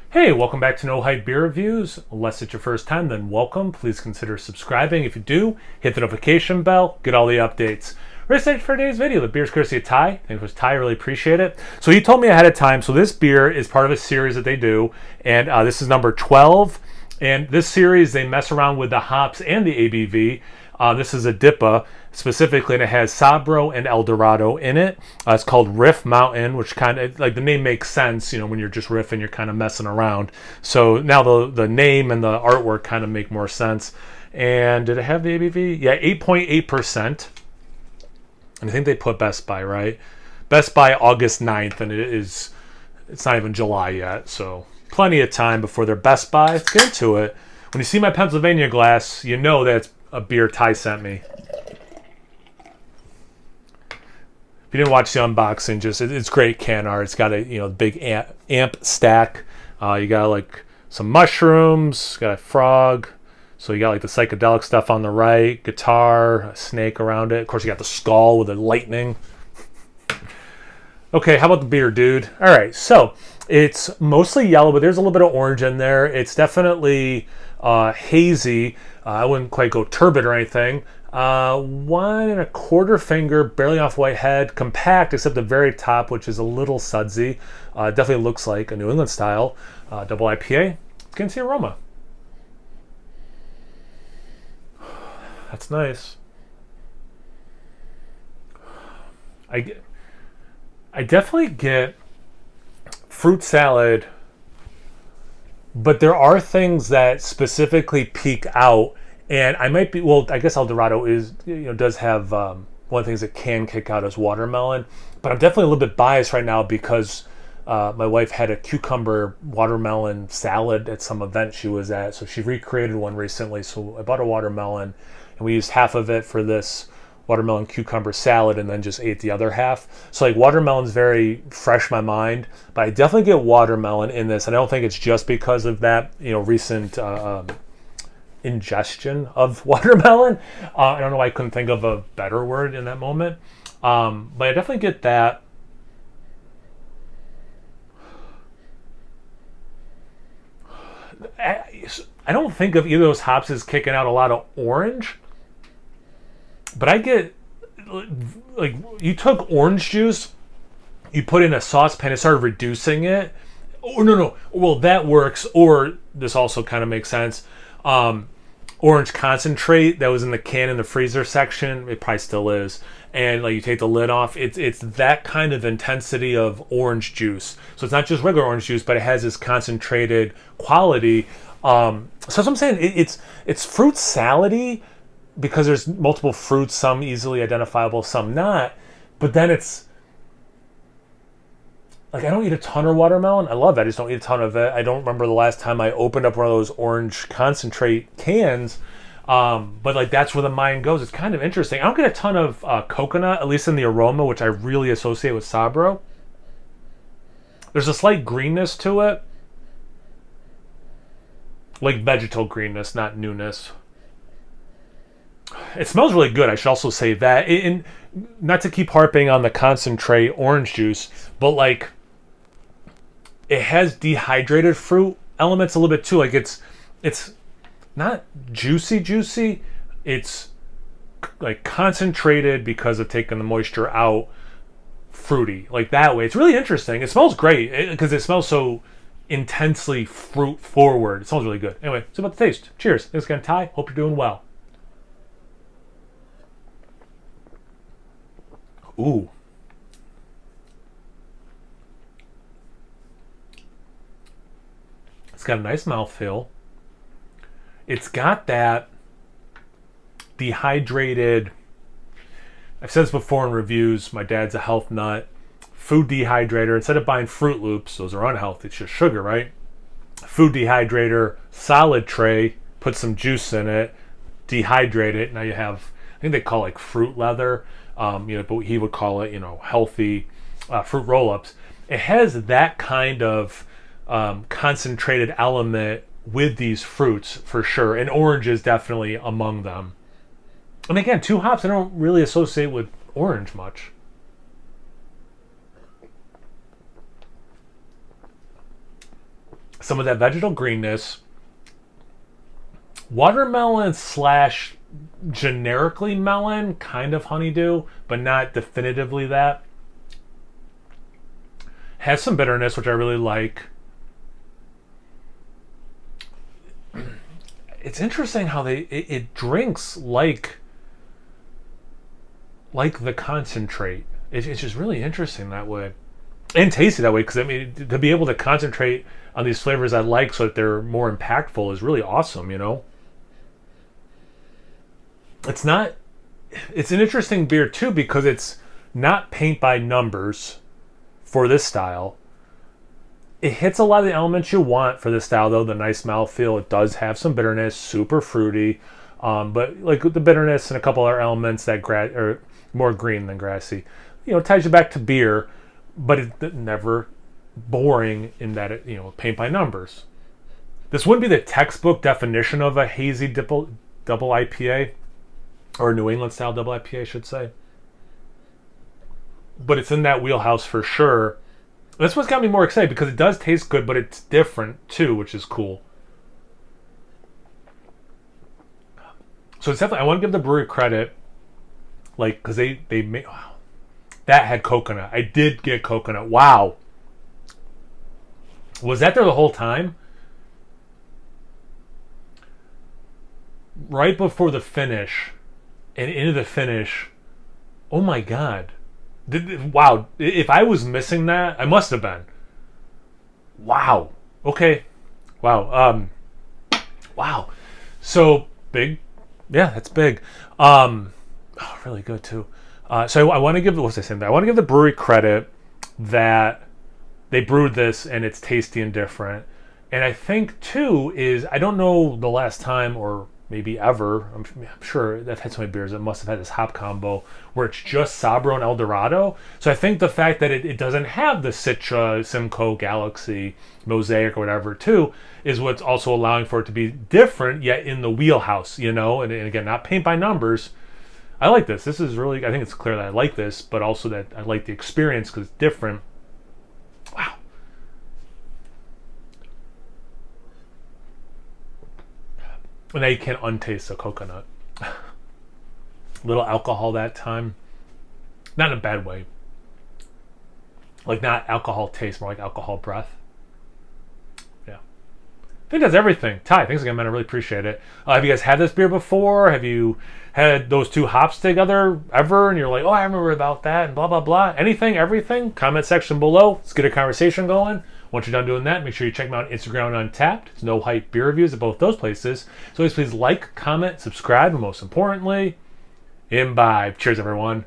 Hey, welcome back to No Hype Beer Reviews. Unless it's your first time, then welcome. Please consider subscribing. If you do, hit the notification bell, get all the updates. We're excited for today's video. The beer's courtesy of Ty. Thanks for Ty, really appreciate it. So he told me ahead of time, so this beer is part of a series that they do, and this is number 12. And this series, they mess around with the hops and the ABV. This is a DIPA specifically, and it has Sabro and Dorado in it. It's called Riff Mountain, which kind of, like, the name makes sense, you know, when you're just riffing, you're kind of messing around. So now the name and the artwork kind of make more sense. And did it have the ABV? Yeah, 8.8%. And I think they put Best By, right? Best By August 9th, and it's not even July yet, so plenty of time before their Best By. Let's get into it. When you see my Pennsylvania glass, you know that's a beer Ty sent me. If you didn't watch the unboxing, it's great can art. It's got a big amp stack. You got like some mushrooms, got a frog. So you got like the psychedelic stuff on the right, guitar, a snake around it. Of course, you got the skull with the lightning. Okay, how about the beer, dude? All right, so it's mostly yellow, but there's a little bit of orange in there. It's definitely hazy. I wouldn't quite go turbid or anything. 1.25 finger, barely off white head, compact except the very top, which is a little sudsy. Definitely looks like a New England style double IPA. Let's get into the aroma. That's nice. I definitely get fruit salad, but there are things that specifically peek out, and I might be, well, I guess Dorado does have one of the things that can kick out is watermelon, but I'm definitely a little bit biased right now because my wife had a cucumber watermelon salad at some event she was at, so she recreated one recently. So I bought a watermelon, and we used half of it for this watermelon cucumber salad and then just ate the other half. So like watermelon's very fresh in my mind, but I definitely get watermelon in this. And I don't think it's just because of that, recent ingestion of watermelon. I don't know why I couldn't think of a better word in that moment. But I definitely get that. I don't think of either of those hops as kicking out a lot of orange. But I get, like, you took orange juice, you put in a saucepan and started reducing it. Oh, no. Well, that works. Or this also kind of makes sense. Orange concentrate that was in the can in the freezer section. It probably still is. And like you take the lid off. It's that kind of intensity of orange juice. So it's not just regular orange juice, but it has this concentrated quality. So that's what I'm saying. It's fruit salady, because there's multiple fruits, some easily identifiable, some not. But then it's like, I don't eat a ton of watermelon. I love it. I just don't eat a ton of it. I don't remember the last time I opened up one of those orange concentrate cans. But like, that's where the mind goes. It's kind of interesting. I don't get a ton of coconut, at least in the aroma, which I really associate with Sabro. There's a slight greenness to it. Like vegetal greenness, not newness. It smells really good. I should also say that. And not to keep harping on the concentrate orange juice, but like, it has dehydrated fruit elements a little bit too. Like it's not juicy. It's like concentrated because of taking the moisture out, fruity. Like that way. It's really interesting. It smells great because it smells so intensely fruit forward. It smells really good. Anyway, it's about the taste. Cheers. Thanks again, Ty. Hope you're doing well. Ooh. It's got a nice mouthfeel. It's got that dehydrated, I've said this before in reviews, my dad's a health nut. Food dehydrator, instead of buying Fruit Loops, those are unhealthy, it's just sugar, right? Food dehydrator, solid tray, put some juice in it, dehydrate it. Now you have, I think they call it like fruit leather. But he would call it, healthy fruit roll-ups. It has that kind of concentrated element with these fruits for sure, and orange is definitely among them. And again, 2 hops I don't really associate with orange much. some of that vegetal greenness, watermelon slash generically melon, kind of honeydew, but not definitively that. Has some bitterness, which I really like. It's interesting how it drinks like the concentrate. It's just really interesting that way, and tasty that way. Because I mean, to be able to concentrate on these flavors I like so that they're more impactful is really awesome. You know, it's an interesting beer too because it's not paint by numbers for this style. It hits a lot of the elements you want for this style, though. The nice mouthfeel. It does have some bitterness, super fruity, but like the bitterness and a couple other elements that are more green than grassy. You know, it ties you back to beer, but it's never boring in that it, paint by numbers. This wouldn't be the textbook definition of a hazy double IPA, or New England style double IPA, I should say. But it's in that wheelhouse for sure. That's what's got me more excited because it does taste good, but it's different too, which is cool. So it's definitely, I want to give the brewery credit, like, because they made, wow, that had coconut. I did get coconut. Wow. Was that there the whole time? Right before the finish and into the finish, oh my God. Wow, if I was missing that, I must have been. Wow. Okay. Wow. Wow. So big. Yeah, that's big. Really good too. So I want to give, what was I saying? I want to give the brewery credit that they brewed this and it's tasty and different. And I think too is, I don't know the last time or maybe ever, I'm sure they've had so many beers that must have had this hop combo where it's just Sabro and Dorado. So I think the fact that it doesn't have the Citra, Simcoe, Galaxy, Mosaic, or whatever too, is what's also allowing for it to be different, yet in the wheelhouse, and again, not paint by numbers. I like this. This is really, I think it's clear that I like this, but also that I like the experience because it's different. Wow. And now you can't untaste the coconut. Little alcohol that time. Not in a bad way. Like not alcohol taste, more like alcohol breath. Yeah. I think that's everything. Ty, thanks again, man. I really appreciate it. Have you guys had this beer before? Have you had those two hops together ever? And you're like, oh, I remember about that and blah, blah, blah. Anything, everything? Comment section below. Let's get a conversation going. Once you're done doing that, make sure you check me out on Instagram and Untapped. It's No Hype Beer Reviews at both those places. So please like, comment, subscribe, and most importantly, imbibe. Cheers, everyone.